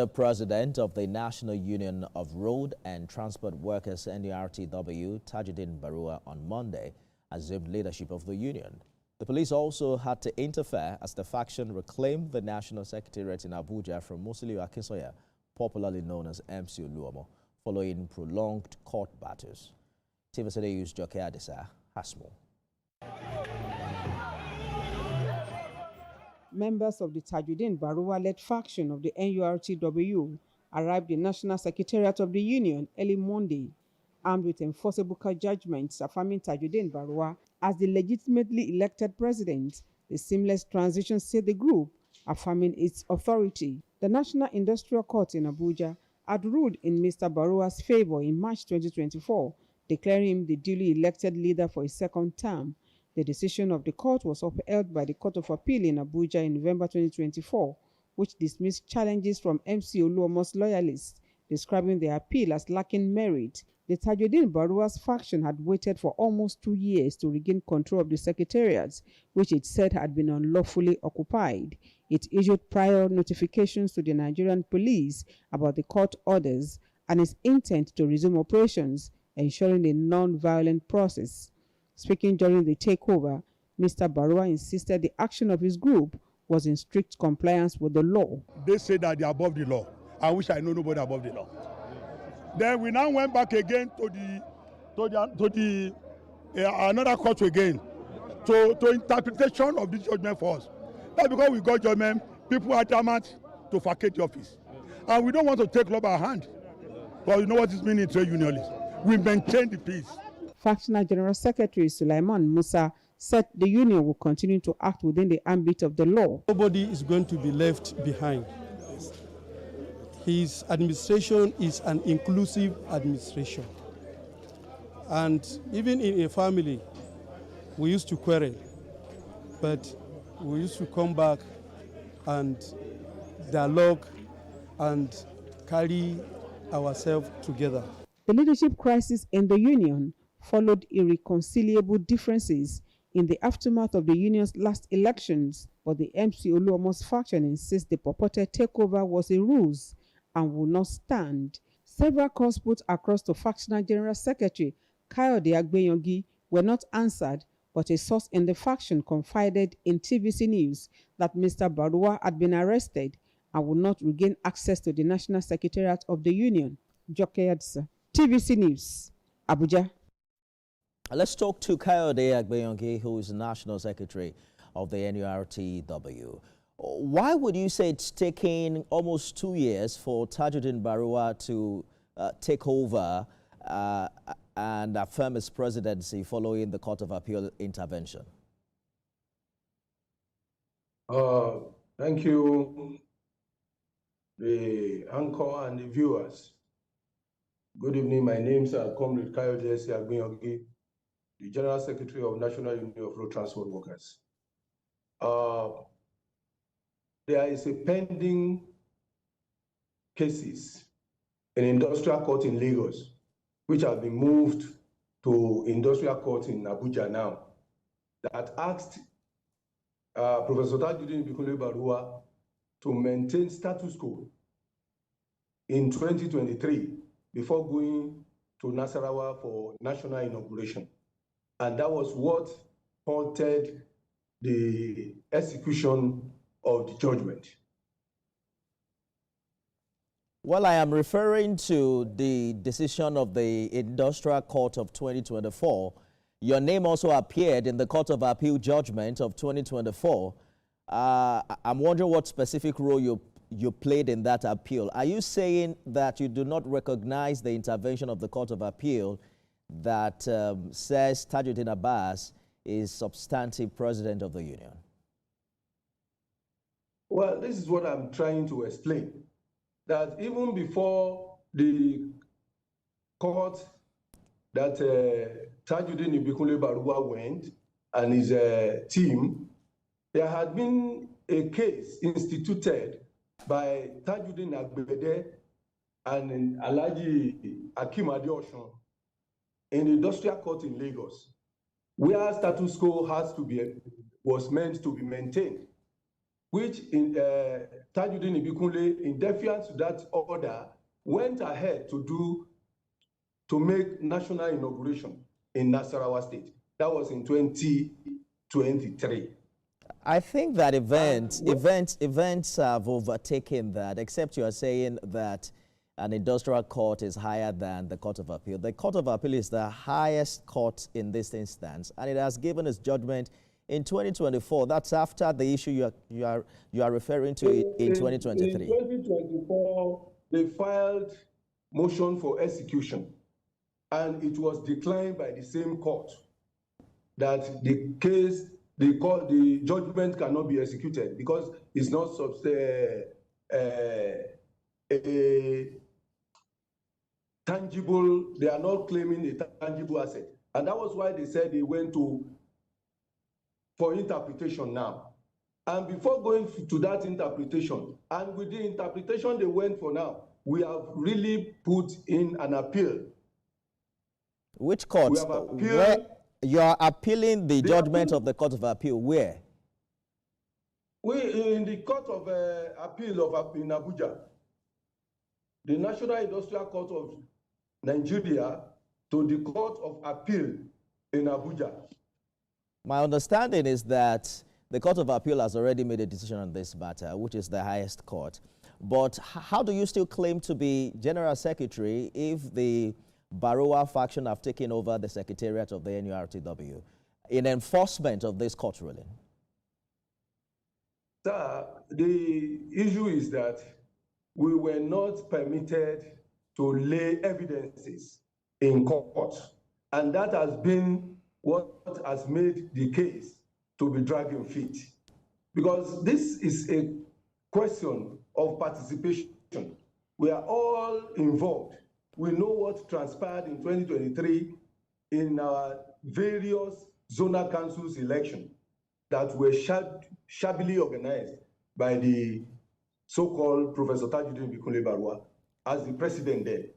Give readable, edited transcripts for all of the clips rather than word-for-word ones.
The president of the National Union of Road and Transport Workers, NURTW, Tajuddin Barua, on Monday, assumed leadership of the union. The police also had to interfere as the faction reclaimed the National Secretariat in Abuja from Musiliu Akinsoya, popularly known as MC Oluomo, following prolonged court battles. TV News Joke Adisa has more. Members of the Tajuddin Baruwa-Led faction of the NURTW arrived in National Secretariat of the Union early Monday, armed with enforceable judgments affirming Tajuddin Barua as the legitimately elected president. The seamless transition saved the group, affirming its authority. The National Industrial Court in Abuja had ruled in Mr. Barua's favor in March 2024, declaring him the duly elected leader for a second term. The decision of the court was upheld by the Court of Appeal in Abuja in November 2024, which dismissed challenges from MC Oluomo's loyalists, describing the appeal as lacking merit. The Tajuddin Barua's faction had waited for almost 2 years to regain control of the secretariats, which it said had been unlawfully occupied. It issued prior notifications to the Nigerian police about the court orders and its intent to resume operations, ensuring a non-violent process. Speaking during the takeover, Mr. Barua insisted the action of his group was in strict compliance with the law. They say that they are above the law. I wish I know nobody above the law. Then we now went back again to another court again to interpretation of this judgment for us. That's because we got judgment, people are adamant to vacate the office, and we don't want to take law by hand. Because you know what is meaning trade unionists. We maintain the peace. Factional General Secretary Sulaiman Musa said the union will continue to act within the ambit of the law. Nobody is going to be left behind. His administration is an inclusive administration. And even in a family, we used to quarrel, but we used to come back and dialogue and carry ourselves together. The leadership crisis in the union followed irreconcilable differences in the aftermath of the union's last elections, but the MC Oluomo's faction insists the purported takeover was a ruse and will not stand. Several calls put across to Factional General Secretary Kayode Agbeyongi were not answered, but a source in the faction confided in TVC News that Mr. Barua had been arrested and would not regain access to the National Secretariat of the Union. Joke Adisa, TVC News, Abuja. Let's talk to Kayode Agbeyongi, who is the National Secretary of the NURTW. Why would you say it's taking almost 2 years for Tajuddin Barua to take over and affirm his presidency following the Court of Appeal intervention? Thank you, the anchor and the viewers. Good evening. My name is Comrade Kayode Agbeyongi, the General Secretary of National Union of Road Transport Workers. There is a pending cases in industrial court in Lagos, which have been moved to industrial court in Abuja now, that asked Professor Tajuddin Barua to maintain status quo in 2023 before going to Nasarawa for national inauguration. And that was what halted the execution of the judgment. Well, I am referring to the decision of the Industrial Court of 2024. Your name also appeared in the Court of Appeal judgment of 2024. I'm wondering what specific role you played in that appeal. Are you saying that you do not recognize the intervention of the Court of Appeal that says Tajuddin Abbas is substantive president of the union? Well, this is what I'm trying to explain. That even before the court that Tajuddin Barua went and his team, there had been a case instituted by Tajuddin Agbede and Alhaji Akim Adeosun in the industrial court in Lagos, where status quo was meant to be maintained. which Tajuddin Ibikunle, in defiance to that order, went ahead to make national inauguration in Nasarawa State. That was in 2023. I think that events have overtaken that, except you are saying that an industrial court is higher than the Court of Appeal. The Court of Appeal is the highest court in this instance, and it has given its judgment in 2024. That's after the issue you are referring to in 2023. In 2024, they filed motion for execution, and it was declined by the same court that the judgment cannot be executed because it's not tangible. They are not claiming a tangible asset, and that was why they said they went for interpretation now. And before going to that interpretation, and with the interpretation they went for now, we have really put in an appeal. Which court? We have appealed. Where you are appealing the judgment of the Court of Appeal? Where? We in the Court of Appeal in Abuja, the National Industrial Court of Nigeria to the Court of Appeal in Abuja. My understanding is that the Court of Appeal has already made a decision on this matter, which is the highest court. But how do you still claim to be General Secretary if the Barua faction have taken over the Secretariat of the NURTW in enforcement of this court ruling? Sir, the issue is that we were not permitted to lay evidences in court, and that has been what has made the case to be dragging feet. Because this is a question of participation. We are all involved. We know what transpired in 2023 in our various zonal councils election that were shabbily organized by the so-called Professor Tajuddin Ibikunle Barua as the president then.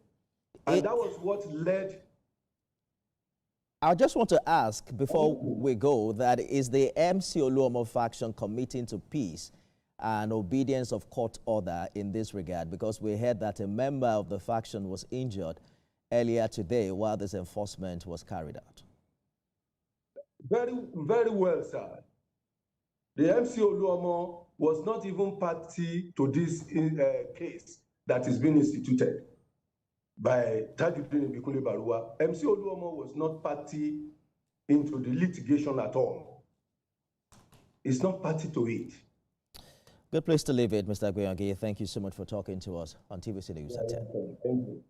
And that was what led. I just want to ask before we go that is the MC Oluomo faction committing to peace and obedience of court order in this regard? Because we heard that a member of the faction was injured earlier today while this enforcement was carried out. Very, very well, sir. The MC Oluomo was not even party to this case that is being instituted by Tajuddin Ibikunle Barua. MC Oluomo was not party into the litigation at all. It's not party to it. Good place to leave it, Mr. Agbeyange. Thank you so much for talking to us on TVC News at 10. Thank you.